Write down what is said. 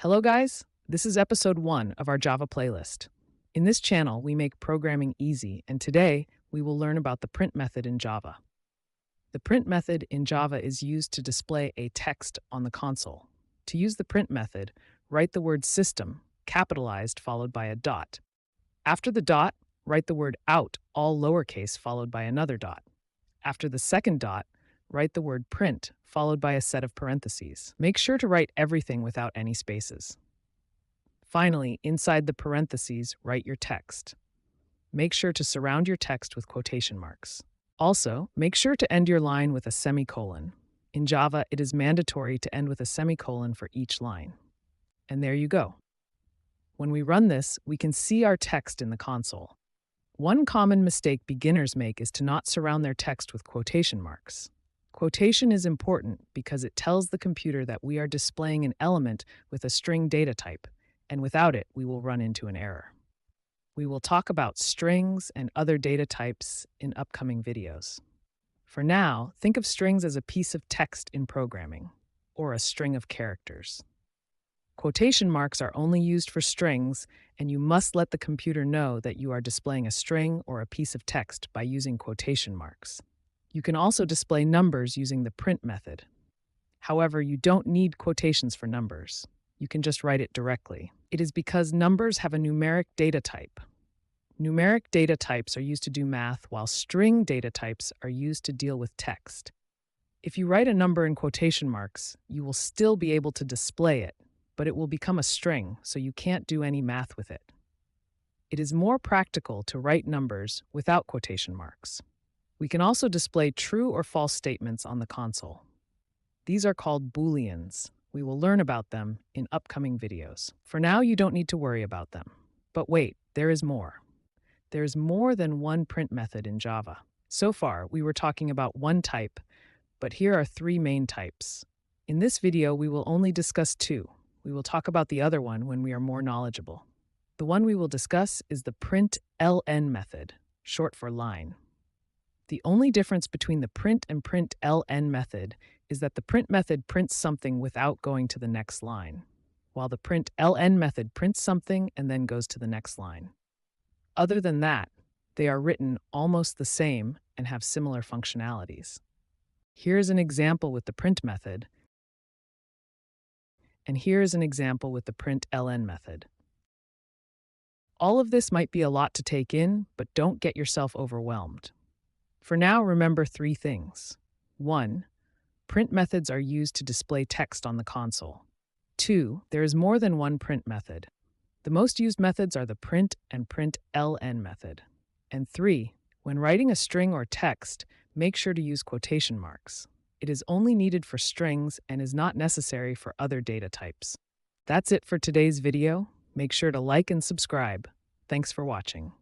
Hello guys, this is episode 1 of our Java playlist. In this channel, we make programming easy, and today we will learn about the print method in Java. The print method in Java is used to display a text on the console. To use the print method, write the word system, capitalized followed by a dot. After the dot, write the word out, all lowercase followed by another dot. After the second dot, write the word print, followed by a set of parentheses. Make sure to write everything without any spaces. Finally, inside the parentheses, write your text. Make sure to surround your text with quotation marks. Also, make sure to end your line with a semicolon. In Java, it is mandatory to end with a semicolon for each line. And there you go. When we run this, we can see our text in the console. One common mistake beginners make is to not surround their text with quotation marks. Quotation is important because it tells the computer that we are displaying an element with a string data type, and without it, we will run into an error. We will talk about strings and other data types in upcoming videos. For now, think of strings as a piece of text in programming, or a string of characters. Quotation marks are only used for strings, and you must let the computer know that you are displaying a string or a piece of text by using quotation marks. You can also display numbers using the print method. However, you don't need quotations for numbers. You can just write it directly. It is because numbers have a numeric data type. Numeric data types are used to do math, while string data types are used to deal with text. If you write a number in quotation marks, you will still be able to display it, but it will become a string, so you can't do any math with it. It is more practical to write numbers without quotation marks. We can also display true or false statements on the console. These are called Booleans. We will learn about them in upcoming videos. For now, you don't need to worry about them. But wait, there is more. There is more than one print method in Java. So far, we were talking about one type, but here are 3 main types. In this video, we will only discuss 2. We will talk about the other one when we are more knowledgeable. The one we will discuss is the println method, short for line. The only difference between the print and println method is that the print method prints something without going to the next line, while the println method prints something and then goes to the next line. Other than that, they are written almost the same and have similar functionalities. Here's an example with the print method, and here's an example with the println method. All of this might be a lot to take in, but don't get yourself overwhelmed. For now, remember 3 things. 1. Print methods are used to display text on the console. 2. There is more than one print method. The most used methods are the print and println method. And 3. When writing a string or text, make sure to use quotation marks. It is only needed for strings and is not necessary for other data types. That's it for today's video. Make sure to like and subscribe. Thanks for watching.